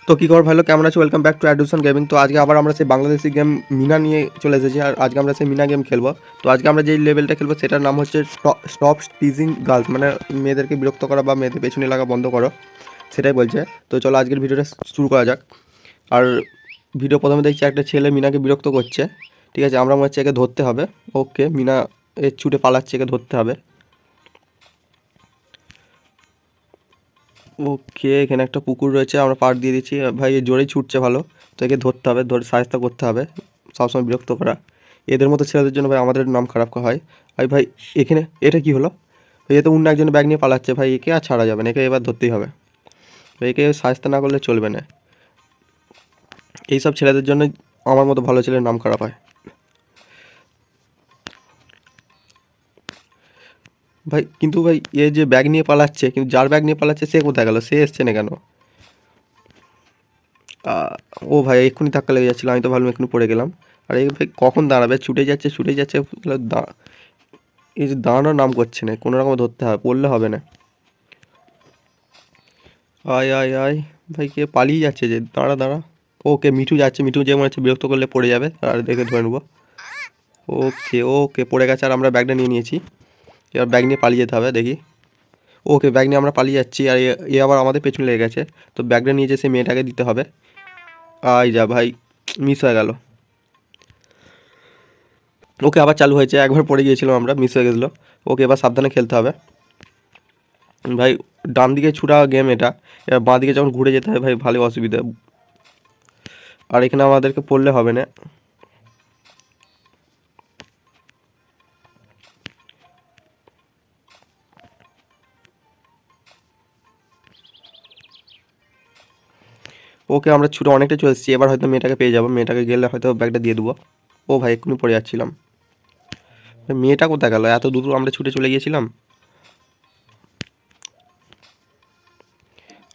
তো কী খবর ভালো, কেমন আছে? Welcome back to Addison gaming. তো আজকে আবার আমরা সেই বাংলাদেশি গেম মিনা নিয়ে চলে এসেছি, আর আজকে আমরা সেই মিনা গেম খেলবো। তো আজকে আমরা যেই লেভেলটা খেলবো সেটার নাম হচ্ছে স্টপ টিজিং গার্লস, মানে মেয়েদেরকে বিরক্ত করা বা মেয়েদের পেছনে লাগা বন্ধ করো, সেটাই বলছে। তো চলো আজকের ভিডিওটা শুরু করা যাক। আর ভিডিও প্রথমে দেখছি একটা ছেলে মিনাকে বিরক্ত করছে, ঠিক আছে? আমরা মনে হচ্ছে একে ধরতে হবে। ওকে, মিনা এ ছুটে পালাচ্ছে, একে ধরতে হবে। ওকে, এখানে একটা পুকুর রয়েছে, আমরা পাড় দিয়ে দিচ্ছি। ভাই এ জোরেই ছুটছে ভালো, তো একে ধরতে হবে, ধরে সাহায্য করতে হবে, সবসময় বিরক্ত করা। এদের মতো ছেলেদের জন্য ভাই আমাদের নাম খারাপ হয়। ভাই ভাই এখানে এটা কি হলো? এ তো অন্য একজন ব্যাগ নিয়ে পালাচ্ছে, ভাই একে আর ছাড়া যাবে না, একে এবার ধরতেই হবে। একে সাহায্য না করলে চলবে না। এইসব ছেলেদের জন্য আমার মতো ভালো ছেলের নাম খারাপ হয়। ভাই কিন্তু ভাই এ যে ব্যাগ নিয়ে পালাচ্ছে, কিন্তু যার ব্যাগ নিয়ে পালাচ্ছে সে কোথায় গেল? সে এসছে না কেন? ও ভাই এক্ষুনি ধাক্কা লেগে যাচ্ছিলো, আমি তো ভাবলাম এক্ষুনি পড়ে গেলাম। আর এই ভাই কখন দাঁড়াবে? ছুটে যাচ্ছে ছুটে যাচ্ছে, এই যে দাঁড়ানোর নাম করছে না, কোনো রকম ধরতে হবে, পড়লে হবে না। আয় আয় আয়, ভাই কে পালিয়ে যাচ্ছে যে, দাঁড়া দাঁড়া। ওকে মিঠু যাচ্ছে, মিঠু যে মনে হচ্ছে বিরক্ত করলে পড়ে যাবে, আর দেখে ধরে নেবো। ওকে ওকে, পড়ে গেছে, আর আমরা ব্যাগটা নিয়ে নিয়েছি। এবার ব্যাগ নিয়ে পালিয়ে যেতে হবে, দেখি। ওকে, ব্যাগ নিয়ে আমরা পালিয়ে যাচ্ছি, আর এ আবার আমাদের পেছনে লেগে গেছে। তো ব্যাগটা নিয়ে যে সেই মেয়েটাকে দিতে হবে। আয় যা ভাই, মিস হয়ে গেল। ওকে আবার চালু হয়েছে, একবার পড়ে গিয়েছিলাম আমরা, মিস হয়ে গেছিলো। ওকে এবার সাবধানে খেলতে হবে ভাই। ডান দিকে ছুটা গেম এটা, এবার বাঁ দিকে যখন ঘুরে যেতে হয় ভাই ভালো অসুবিধা। আর এখানে আমাদেরকে পড়লে হবে না। ওকে আমরা ছুটে অনেকটা চলে এসেছি, এবার হয়তো মেয়েটাকে পেয়ে যাবো, মেয়েটাকে গেলে হয়তো ব্যাগটা দিয়ে দেবো। ও ভাই এক্ষুনি পড়ে যাচ্ছিলাম, মেয়েটা কোথায় গেল? এত দূর আমরা ছুটে চলে গিয়েছিলাম।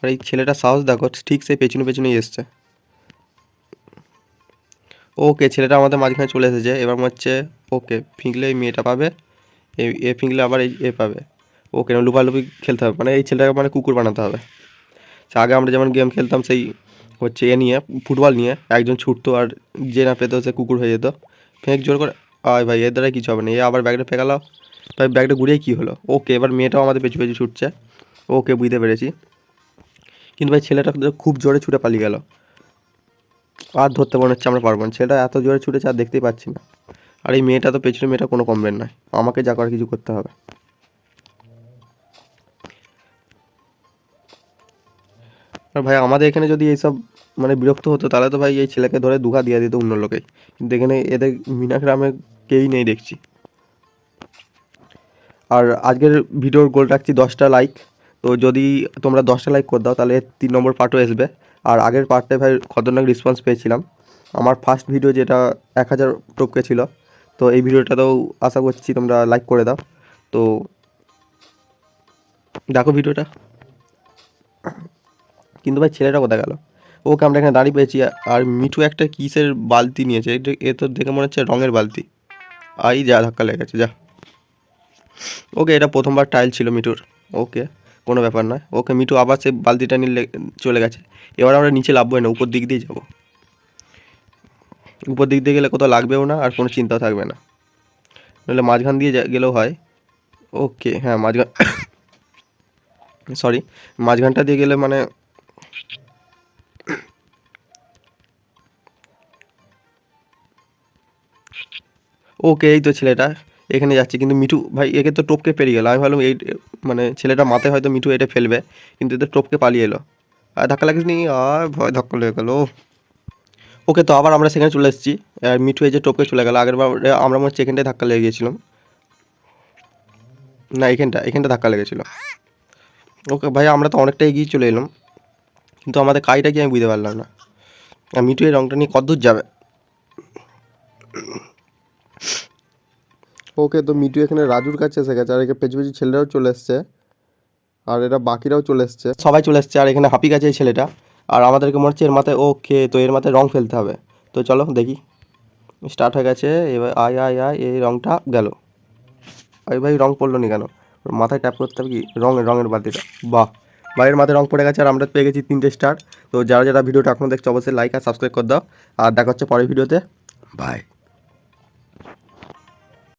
আর এই ছেলেটা সাহস দেখো, ঠিক সেই পেছনে পেছনেই এসছে। ওকে, ছেলেটা আমাদের মাঝখানে চলে এসেছে, এবার মনে হচ্ছে ওকে ফিংলে এই মেয়েটা পাবে, এ ফিংলে আবার এ পাবে। ওকে লুপালুপি খেলতে হবে, মানে এই ছেলেটাকে মানে কুকুর বানাতে হবে। আগে আমরা যেমন গেম খেলতাম সেই হচ্ছে এ নিয়ে, ফুটবল নিয়ে, একজন ছুটতো আর যে না পেতো সে কুকুর হয়ে যেত। ফেঁক জোর করে। আয় ভাই এর দ্বারা কিছু হবে না, এ আবার ব্যাগটা ফেঁকালো। ভাই ব্যাগটা ঘুরিয়ে কী হলো? ওকে এবার মেয়েটাও আমাদের পেছু পেছু ছুটছে। ওকে বুঝতে পেরেছি, কিন্তু ভাই ছেলেটা খুব জোরে ছুটে পালিয়ে গেল। আর ধরতে মনে হচ্ছে আমরা পারবো না, ছেলেটা এত জোরে ছুটেছে আর দেখতেই পাচ্ছি না। আর এই মেয়েটা তো পেছনে মেয়েটা কোনো কমবেন নয়, আমাকে যা করার কিছু করতে হবে। আর ভাই আমাদের এখানে যদি এইসব মানে বিরক্ত হতো, তাহলে তো ভাই এই ছেলেকে ধরে দুঘা দিয়ে দিত অন্য লোকেই। কিন্তু এখানে এদের মিনা গ্রামে কেউই নেই দেখছি। আর আজকের ভিডিওর গোল রাখছি 10টা লাইক। তো যদি তোমরা 10টা লাইক করে দাও তাহলে 3 নম্বর পার্টও আসবে। আর আগের পার্টে ভাই খতরনাক রেসপন্স পেয়েছিলাম। আমার ফার্স্ট ভিডিও যেটা 1000 টপকে ছিল, তো এই ভিডিওটাতেও আশা করছি তোমরা লাইক করে দাও। তো দেখো ভিডিওটা। কিন্তু ভাই ছেলেটা কোথায় গেল? ওকে আমরা এখানে দাঁড়িয়ে পেয়েছি, আর মিঠু একটা কিসের বালতি নিয়েছে, এ তো দেখে মনে হচ্ছে রঙের বালতি। আই যা ধাক্কা লেগে গেছে যা। ওকে এটা প্রথমবার টাইল ছিল মিঠুর। ওকে কোনো ব্যাপার নয়। ওকে মিঠু আবার সে বালতিটা নিয়ে চলে গেছে। এবার আমরা নিচে নামবোই না, উপর দিক দিয়ে যাব। উপর দিক দিয়ে গেলে কোথাও লাগবেও না, আর কোনো চিন্তাও থাকবে না। নাহলে মাঝখান দিয়ে গেলেও হয়। ওকে হ্যাঁ মাঝখান সরি, মাঝখানটা দিয়ে গেলে মানে ওকে এই তো ছেলেটা এখানে যাচ্ছে, কিন্তু মিঠু ভাই একে তো টপকে পেরিয়ে গেল। আমি ভাবলাম এই মানে ছেলেটা মাথায় হয়তো মিঠু এটা ফেলবে, কিন্তু এতে টপকে পালিয়ে এলো। আর ধাক্কা লাগেনি, আর ভয় ধাক্কা লেগে গেলো। ওকে তো আবার আমরা সেখানে চলে এসেছি, আর মিঠু এই যে টপকে চলে গেল। আগের বার আমরা মনে হচ্ছে এখানটায় ধাক্কা লেগে গিয়েছিলাম, না এখানটা ধাক্কা লেগেছিলো। ওকে ভাই আমরা তো অনেকটা এগিয়ে চলে এলাম, কিন্তু আমাদের কাজটা কি আমি বুঝতে পারলাম না। আর মিঠু এই রঙটা নিয়ে কতদূর যাবে? ওকে তো মিঠু এখানে রাজুর কাছে এসে গেছে, আর এখানে পেছু পেছু ছেলেরাও চলে এসছে, আর এরা বাকিরাও চলে এসছে, সবাই চলে এসছে। আর এখানে হাঁপি গেছে এই ছেলেটা, আর আমাদেরকে মনে হচ্ছে এর মাথায়, ওকে তো এর মাথায় রং ফেলতে হবে। তো চলো দেখি, স্টার্ট হয়ে গেছে। এবার আয় আয় আয়, এই রংটা গেল। আরে ভাই রং পড়লো নি কেন? মাথায় ট্যাপ করতে হবে কি রঙের বালতিটা? বাহ বাইরের মাথায় রং পড়ে গেছে আর আমরা পেয়ে গেছি 3টে স্টার। তো যারা যারা ভিডিওটা এখনও দেখছো অবশ্যই লাইক আর সাবস্ক্রাইব করে দাও। আর দেখা হচ্ছে পরের ভিডিওতে। বাই।